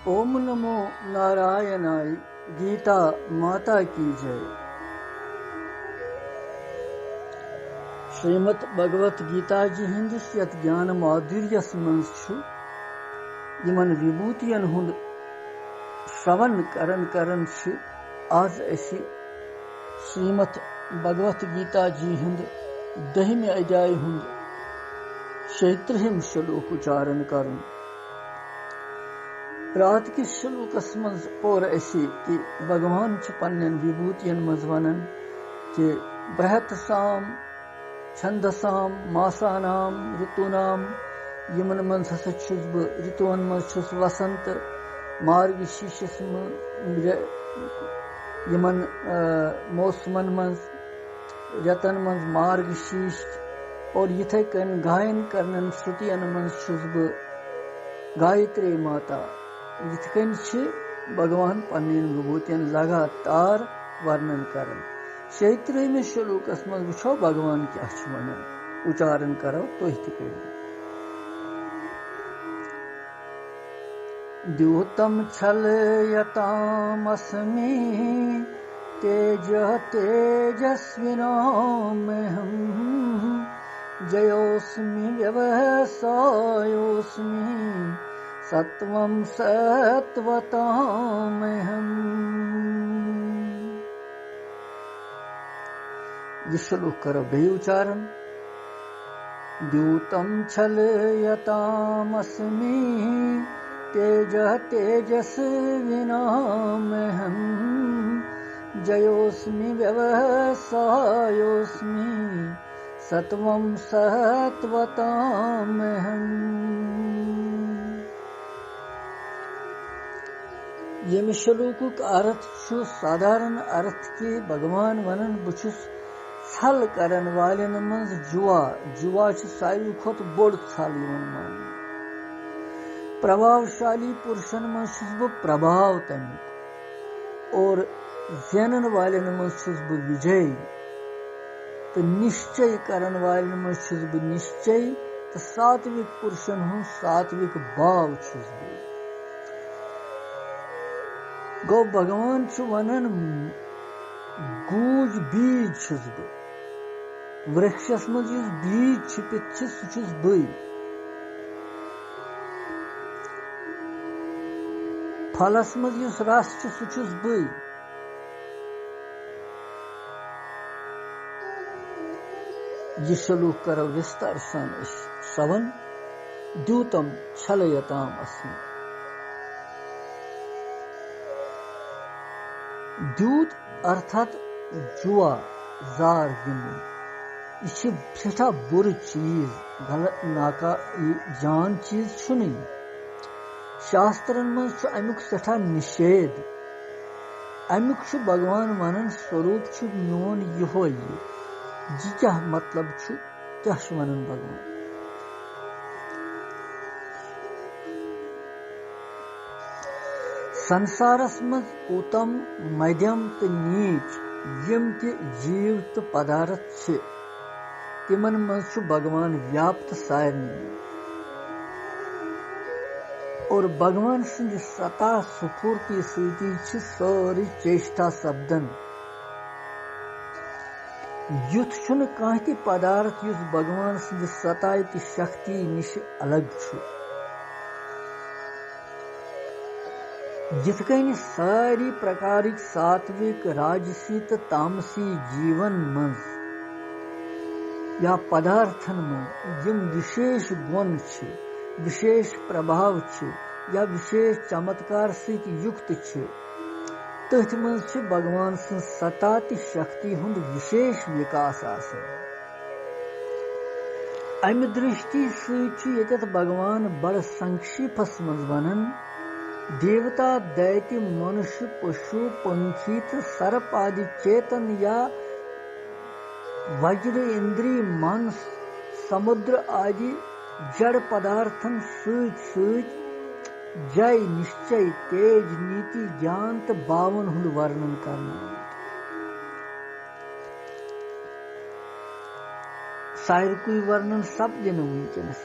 ओम नमो नारायणाय। गीता माता की जय। श्रीमद् भगवत गीता जी हिंदिस यत ज्ञान माधुर्यस मंज छु यमन विभूतियन हुंद श्रवण करन छ आज असी श्रीमद् भगवत गीता जी हिंद 10वें अध्याय हुंद 36 श्लोक उच्चारण करन। रात के श्लोकस मज पोर असी कि भगवान छ पन्नन विभूतियन मज वनन कि बृहतसाम छंदसाम मासानाम ऋतूनाम यमन मज हसा छुस ब ऋतुअन मज छुस वसंत मार्गशीर्षस यमन मौसमन मज रतन मज मार्गशीर्ष और यथे कन गायन करनन श्रुतियन मज छुस ब गायत्री माता यथ कन भगवान पन्न विभूतियन लगातार वर्णन करन। 36वें श्लोकस मज वुछो भगवान क्या वनान उच्चारण करो तो द्यूतम छलयतामस्मि तेज तेजस्विनामहम् जयोस्मि व्यवसायोस्मि सत्वं सत्वतामहम्। ये श्लोक करो बे उच्चारण। द्यूतं छलयतामस्मि तेज तेजस्विनामहम् जयोस्मि व्यवसायोस्मि सत्वं सत्वतामहम्। ये श्लोक अर्थ छु साधारण अर्थ के भगवान वनन बुछुस छल करन वालन मज जुआ छ सारी खोत बोड़ छल मान। प्रभावशाली पुरुषन मज छुस ब प्रभाव तमिक और जनन वालन मज छुस ब विजय तो निश्चय करन वालन मज छुस ब निश्चय तो सात्विक पुरुषन हूँ सात्विक भाव छुस ब। गो भगवान छु वनन गूज बीज छुस ब वृक्षस मज युस बीज छिपित छ सु छुस बई फलस मज युस रस छ सु छुस बई ये श्लोक करो विस्तार सान श्रवण। द्यूतम छलयताम अस्मि। द्यूत अर्थात जुआ जार गिंदन यह सठा बुर चीज गलत नाका जान चीज छु नहीं। शास्त्रन मज अमुक सठा निषेध अमुक भगवान वनन स्वरूप छु मोन यो यह क्या मतलब छु क्या वनन भगवान। संसारस मज उत्तम मध्यम तो नीच यम ते जीव तो पदार्थ छ तिमन मज भगवान व्याप्त सारनी और भगवान सिंह सता स्फूर्ति सती सारी चेष्टा सपदन युथ छुन कह ते पदार्थ युस भगवान सिंह सता शक्ति निश अलग छु। जितकन सारी प्रकार सात्विक राजसी तो तामसी जीवन मज या पदार्थन मज यम विशेष गुण छ विशेष प्रभाव छ या विशेष चमत्कार सहित युक्त छ तथ मज भगवान सं सता ति शक्ति हुंद विशेष विकास आसन। अमि दृष्टि सहित भगवान बड़ संक्षिप्तस मज वनन देवता दैत्य मनुष्य पशु पंखी सर्प आदि चेतन या वज्र इंद्री मन समुद्र आदि जड़ पदार्थन सहित जय निश्चय तेज नीति ज्ञान तो बावन हुंद वर्णन करना। सारकुई वर्णन सब दिन वुनकस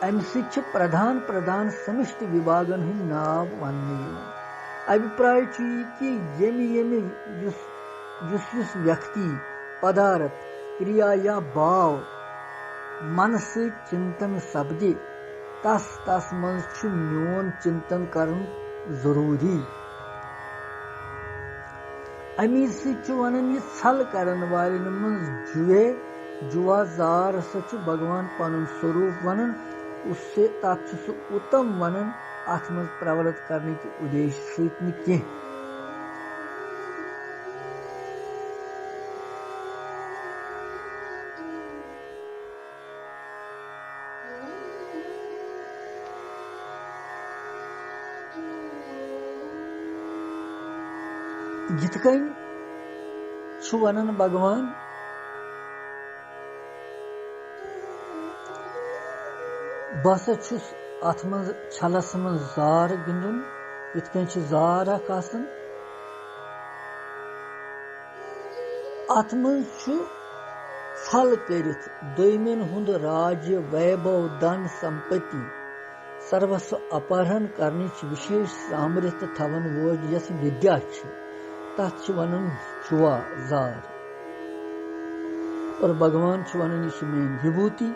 अमि सि प्रधान प्रधान समिष्ट विभागन हंद नाव वन अभिप्राय कि यमि युस व्यक्ति पदार्थ क्रिया या भाव मन से चिंतन सपदे तस मज मोन चिंतन करन जरूरी अमी सि वन यह छल करन वालन मज जुआ जार हसा भगवान पन स्वरूप वन उससे तथ उत्तम वन अथ मज प्रवृत्त करने के उद्देश्य सह यिथ कन वनन भगवान बसा अथ मज छलस मज जार गिंदुन यिथ कन जार आसान अथ मज छल करित दोयमिन हुंद राज्य वैभव धन संपत्ति सर्वस्व अपहरण करने विशेष सामर्थ्य थवन वोल यस विद्या तथ वनन जुआ जार और भगवान वनन यह मेन विभूति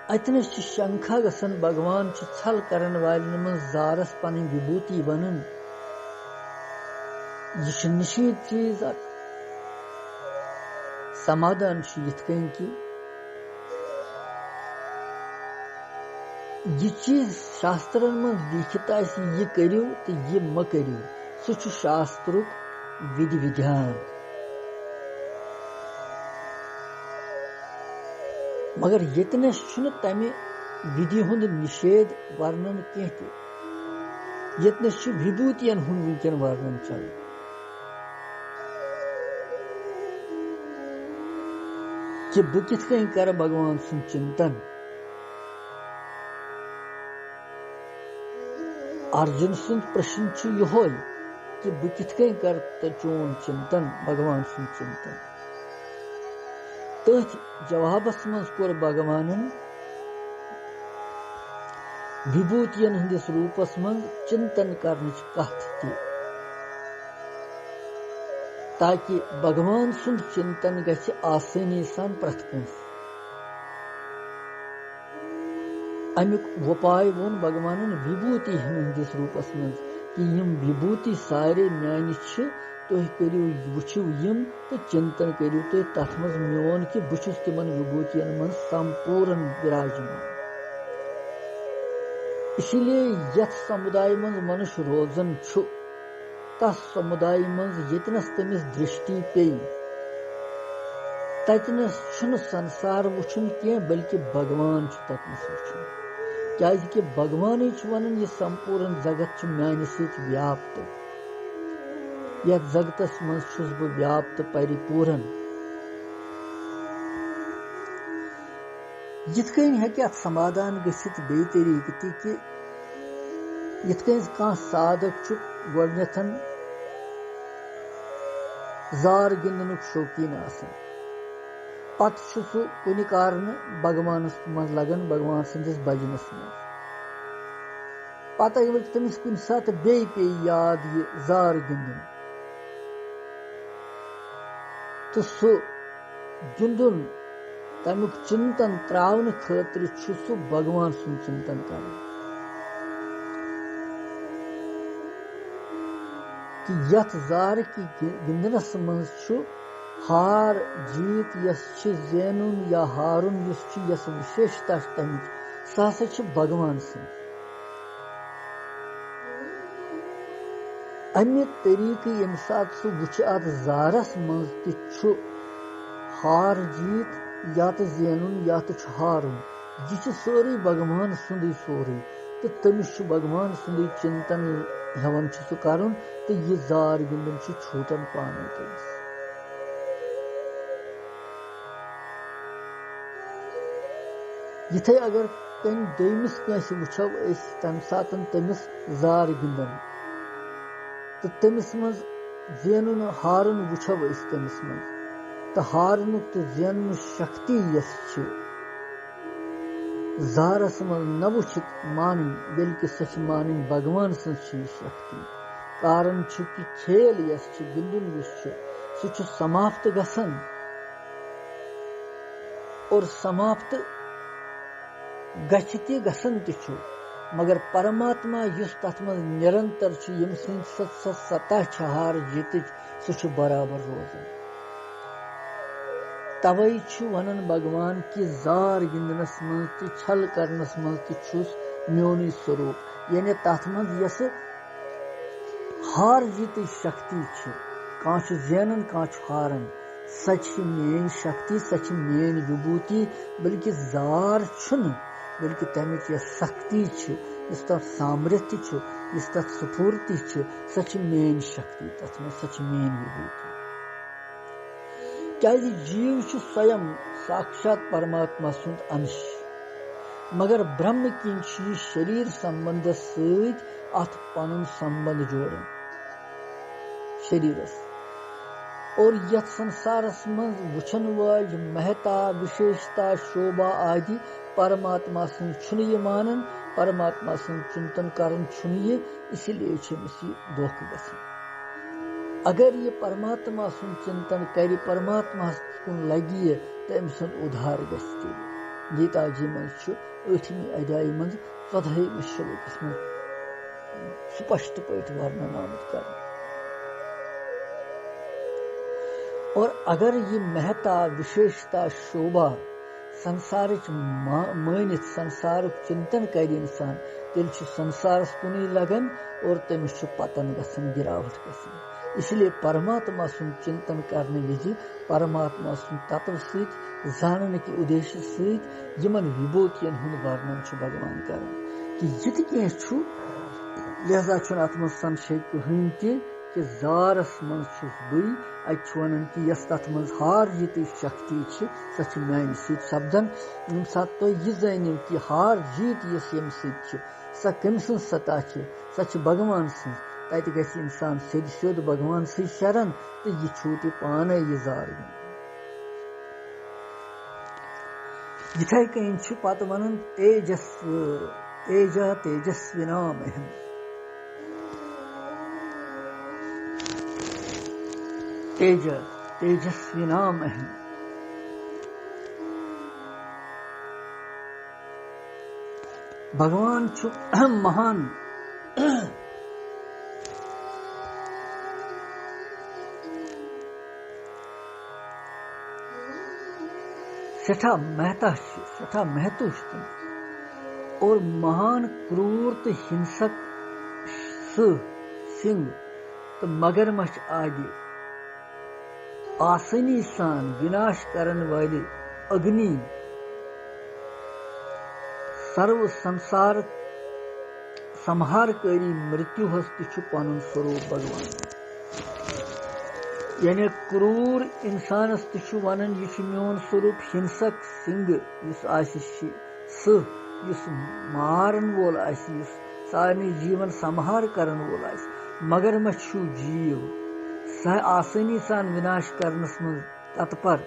अतनस शंका गसन भगवान छल करन वालन मज जारस पन विभूति वनन यह निषेध चीज समाधान यिथ कन कि यह चीज शास्त्र में लिखित यह करू तो यह म करू सह शास्त्र विधि विधान मगर यतनस तमे विधि हुंद निषेध वर्णन कह यतनस विभूतियन हुंद वुनकन वर्णन चल कि बह किथ कन कर भगवान सुन चिंतन अर्जुन सुन प्रश्न यह कि बह किथ कन कर चोन चिंतन भगवान सुन चिंतन तथ जवाबस मज कोर भगवानन विभूतियन हंदिस रूपस मज चिंतन करने कथ ताकि भगवान सुन चिंतन गछ आसानी सान प्रथ कंस अमुक वपाय वोन भगवान विभूति हंदिस रूपस मज कि यम विभूति सारे म्यान तुह करू वुचु यम तो चिंतन करू तुह तथ मज मोन कि बहुत तिमन विभूतियन मज संपूर्ण विराजमान इसलिए यथ समुदाय मज मनुष्य रोजन तस समुदाय मज यतनस तमिस दृष्टि पे ततनस संसार वुचुन कह बल्कि भगवान ततनस वुचुन क्या कि भगवान वन यह संपूर्ण जगत म्यान सत व्याप्त यथ जगतस मज छुस बह व्याप्त परिपूर्ण यिथ कन हेकि अथ समाधान गसित बे तरीक ति कि यिथ कन कह साधक गोडनेथन जार गिंदनुक शौकीन आसन पत सह कुन कारण भगवानस मज लगन भगवान संदिस भजनस मज पत अगर तमिस कुन सात बे पे याद यह जार गिंदन तो सह गिंदुन तमुक चिंतन त्रावन खतर सह भगवान सुन चिंतन कर कि यथ जार की गिंदनस मज हार जीत यस जेनुन या हारुन यस विशेषता तमिच सह हसा भगवान सं अमे तरीक यम सात सह वुच अत जारस मज ति हार जीत या तो जेनुन या तो हारुन यह सोरे भगवान सुंद सोरे तो तमिस भगवान सुंद चिंतन हेवन सह कर तो यह जार गिंदन छूटन पाने तमिस यथे अगर कन दोमिस कंस वुचो तम सात तमिस जार गिंदन तो तमिस मज जेनुन हारुन वुचो तमिस मज तो हारनुक तो जेन शक्ति यस जारस मज न वुचित मान बल्कि सच मान भगवान सज शक्ति कारण कि खेल यस गिंदुन सह समाप्त गसन और समाप्त गति गसन तु मगर परमात्मा युस तथ मज निरंतर यम सत्ता हार जीत सह बराबर रोजान तवै वनन भगवान कि जार गिंदनस मज तो छल करनस मज तुस मोन स्वरूप यानी तथ मज यस हार जीत शक्ति कह जेनन कह हारन सच मेन शक्ति सच मेन विभूति बल्कि जार बल्कि तमिक यह शक्ति इस तथ सामर्थ्य इस तथ स्फूर्ति सच मेन शक्ति तथ में सच मेन विभूति क्या जीव स्वयं साक्षात परमात्मा सुंद अंश मगर ब्रह्म किन शरीर संबंध सत अत पन संबंध जोड़न शरीरस और यथ संसारस मज वुचन वाल महता विशेषता शोभा आदि परमात्मा सुन यह मानन परमात्मा सुन चिंतन करन ये इसलिए धोख गसन अगर ये परमात्मा सुन चिंतन कर परमात्मा कुन लगी तो अम सुंद उद्धार गीता जी मज 8वीं अध्याय मज 14वें श्लोकस मज स्पष्ट पे वर्णन आमत कर और अगर ये महता विशेषता शोभा संसार मानित संसार चिंतन कर इंसान तेल संसारस कुन लगन और तमिस पतन गसन गिरावट गसन इसलिए परमात्मा सुन चिंतन करने विधि परमात्मा सुन तत्व सहित जानने के उद्देश्य सहित यमन विभूतियन हुंद वर्णन भगवान कर कि यत कह लिहाजा अत मज संशय कहीं कि जारस मज बई अन कि यस तथ मज हार जीत शक्ति सच मान सपदन यम सात तुम यह जानियो कि हार जीत यस यम सह कम सज सत्ता सह भगवान सज तत ग इंसान सिद सिद भगवान सही शरण तो यह छूट पान यह जार यथे कन पत वन तेजस्विनाम अहम तेजस्विनाम अहम भगवान महान सठा महतु और महान क्रूर तो हिंसक सिंह तो मगरमच्छ आदि आसानी सान विनाश करने वाले अग्नि सर्व संसार संहारकारी मृत्यु हस्त पन स्वरूप भगवान यानी क्रूर इंसानस वन यह मोन स्वरूप हिंसक सिंह मारन वोल सारे जीवन संहार करन वोल मगरमच्छ जीव सह आसानी सान विनाश करनस मज तत्पर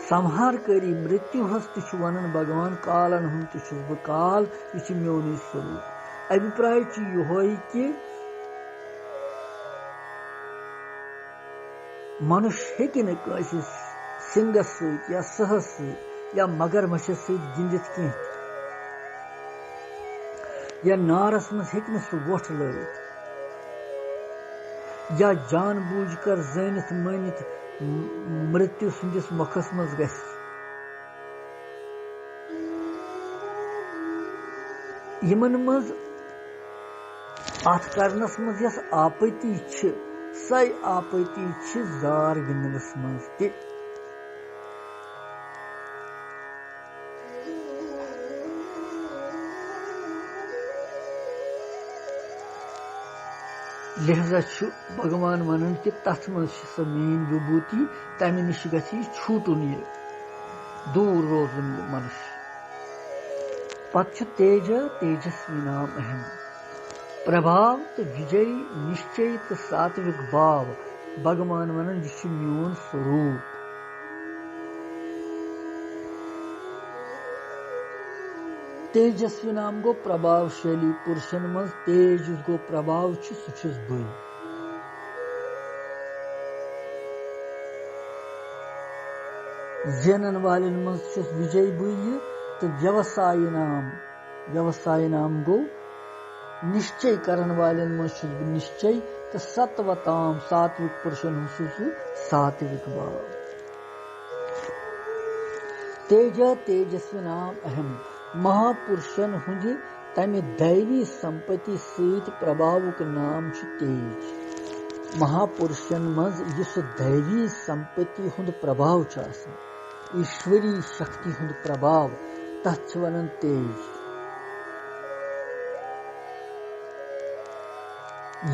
संहारकारी मृत्यु हस्त वन भगवान कालन हुंद बह काल यह मोन स्वरूप अभिप्राय यह कि मनुष्य हेकि न सिंगस सहित या सहस सहित या मगरमच्छ सहित गिंदित कह या नारस मज हेकि न सह वोट लगित या जान बूझ कर जानित मानित मृत्यु सुंदिस मुखस मज गस यमन मज अत करनस मज यस आपत्ति सै आपत्ति जार गिंदनस मज ते लिहाजा भगवान वन कि तथ मज सह मेन विभूति तमि निश गि छूटुन यह दूर रोजन मनुष्य पत तेजस्विनाम अहम प्रभाव तो विजय निश्चय तो सात्विक भाव भगवान वनन यह मीन स्वरूप। तेजस्वी नाम गो प्रभावशाली पुरुषन मज तेज गो प्रभाव सह बई। जेनन वालन मज विजय बई। तो व्यवसाय नाम गो निश्चय करन वालन मज निश्चय। तो सत्वताम सात्विक पुरुषन सात्विक भाव। तेजस्वी नाम अहम महापुरुषन हुंद तमि दैवी संपत्ति सहित प्रभावुक नाम तेज। महापुरुषन मज युस दैवी संपत्ति हुंद प्रभाव ईश्वरी शक्ति हुंद प्रभाव तथ वनन तेज।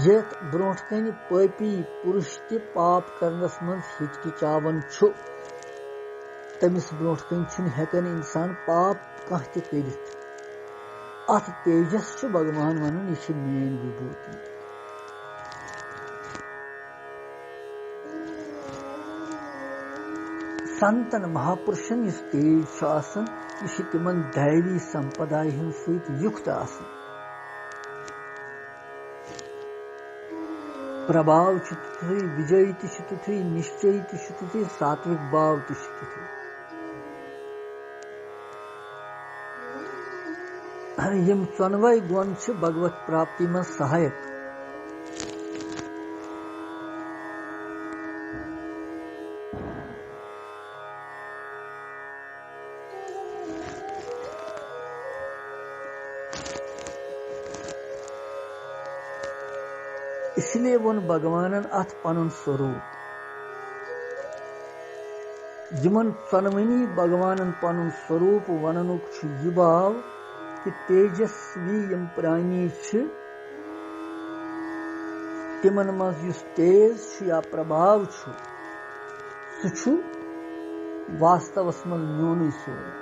यथ ब्रोट कन पापी पुरुष ते पाप करनस मज हिचकिचावन छु। तमिस ब्रोट कन हेकन इंसान पाप कह ते करित। अत तेजस भगवान वनन यह मेन विभूति। संतन महापुरुषन इस तेज यह तिमन दैवी संपदा सहित युक्त आसन। प्रभाव तुथु विजय तुथु निश्चय तुथु सात्विक भाव तुथु। यम चौनवे गुण भगवत प्राप्ति में सहायक। इसलिए वन भगवानन अथ पनुन स्वरूप। जिमन चौनवनी भगवानन पनुन स्वरूप वननुक यह भाव कि तेजस्वी यम प्राणी तिमन मज युस तेज या प्रभाव सह वास्तवस मज म्योन स्वरूप।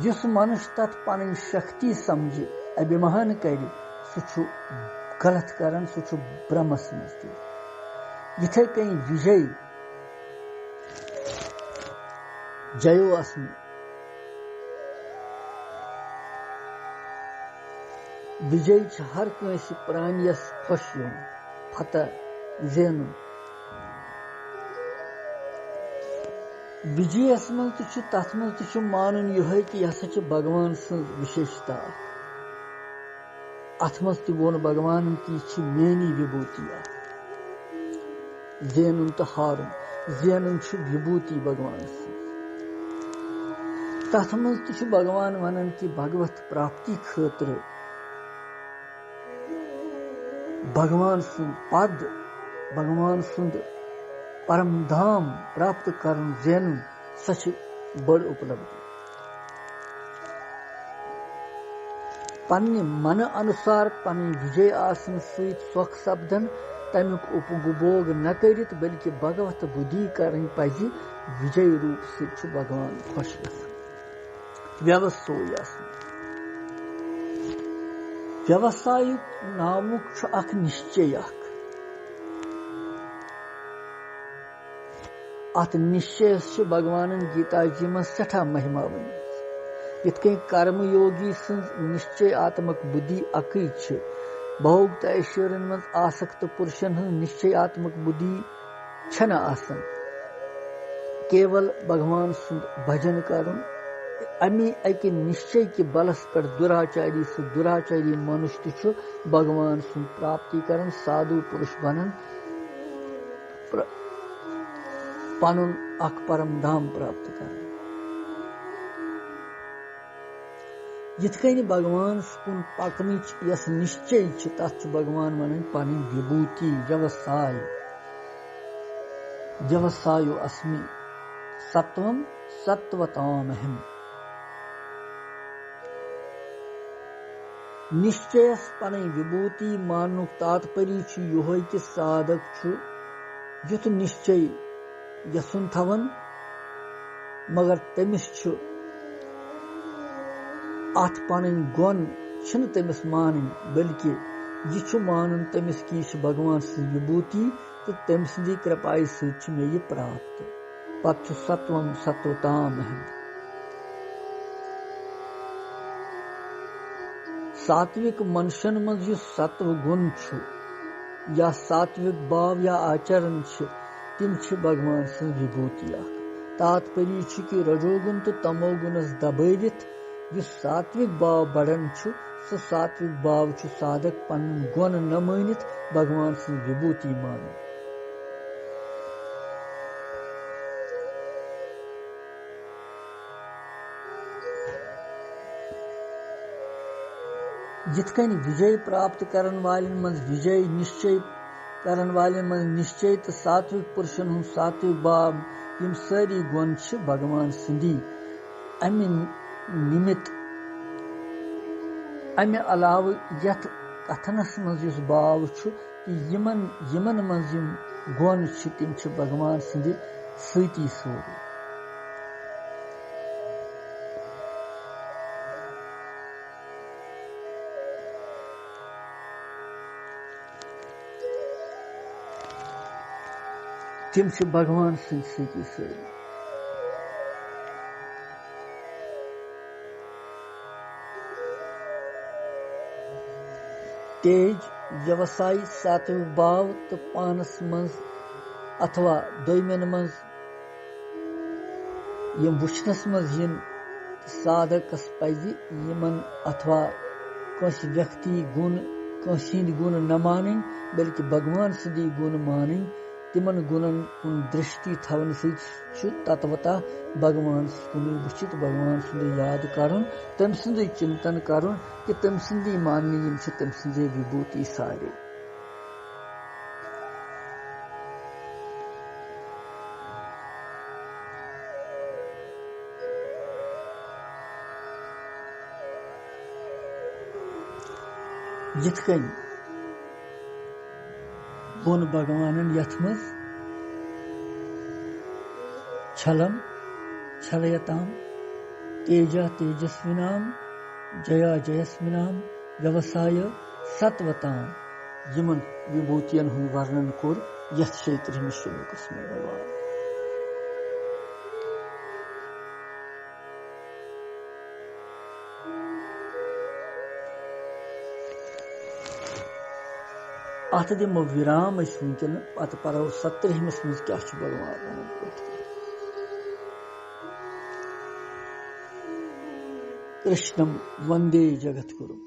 युस मनुष्य तथ पन शक्ति समझे अभिमान कर सह गलत करन सह भ्रमस मज। यथे कहीं विजय जयो अस्मि। विजय हर कंस प्राणियस खुश युन फतह जेन। विजयस मज तथ मज मानुन यह कि यह भगवान सं विशेषता। अथ मज वोन भगवान कि मेनी विभूति। जेनुन तो हारुन जेनुन विभूति भगवान सं। तथ मज भगवान वनन कि भगवत प्राप्ति खतर भगवान सुंद पद भगवान सुंद परम धाम प्राप्त करन जेन सच बड़ उपलब्धि। पन्ने मन अनुसार पन विजय आसन सहित सुख सपदन तमुक उपभोग न करित बल्कि भगवत बुद्धि करनी पज। विजय रूप से भगवान खुश गसान। व्यवसाय नामुक अख निश्चय। अत निश्चय भगवान गीता जी में सठा महिमा वन। यथ कर्म योगी सं निश्चय आत्मक बुद्धि अक। भोक्त ऐश्वर्य मज आसक्त पुरुषन निश्चय आत्मक बुद्धि छन आसन। केवल भगवान सुंद भजन करन अमी अकि निश्चय के बलस पर दुराचारी से दुराचारी मनुष्य भगवान सुन प्राप्ति करन साधु पुरुष बनन पनुन अख परम धाम प्राप्त करन। यिथकनि भगवान सुन पकन यस निश्चय तथ भगवान वनन पन विभूति। व्यवसायो अस्मि सत्वम सत्वतामहम। निश्चय पन विभूति मानुक तात्पर्य यह कि साधक युथ निश्चय यसन थवन मगर तमिस अत पन गुण तमिस मान बल्कि यह मानन तमिस की भगवान सज विभूति तो तम सदी कृपाई सत मे यह प्राप्त पत सत्वम सत्वताम सात्विक मनुष्यन मज सत्व गुण या सात्विक भाव या आचरण तिम भगवान सज विभूति तात्पर्य कि रजोगुण तो तमोगुणस दबवित सात्विक भाव बढ़न सो सात्विक भाव साधक पन गुण न मानित भगवान सज विभूति मान जितकन विजय प्राप्त करन वालन मन विजय निश्चय करन वालन मन निश्चय तो सात्विक पुरुषन हूँ सात्विक भाव यम सारी गुण भगवान सदी अमि निमित्त अमे अलाव यथ कथनस मज भाव यमन मज गुण तिम भगवान सदी सती सोरी तिम भगवान सती सोरी तेज व्यवसाय सात्विक भाव तो पानस मज अथवा दोयमन मज यम वुचनस मज इन साधकस पज यमन अथवा कंस व्यक्ति गुण कंसिंद गुण न मानन बल्कि भगवान सदी गुण मानन तिमन गुणन कुन दृष्टि थवन सत तत्वता भगवान कुन वुचित भगवान सुंद याद करन तम सुंद चिंतन करन कि तम सुंदी माननी यम तम सुंद विभूति सारे जितकन बोन भगवानन यथ मज छलम छलयताम तेजा तेजस्विनाम जया जयस्विनाम व्यवसाय सत्वताम यमन विभूतियन हुन वर्णन कोर यथ 36वें श्लोकस में भगवान अत दिमो विराम वुनकन अत परो 17वें मज क्या भगवान कृष्णम वंदे जगत गुरु।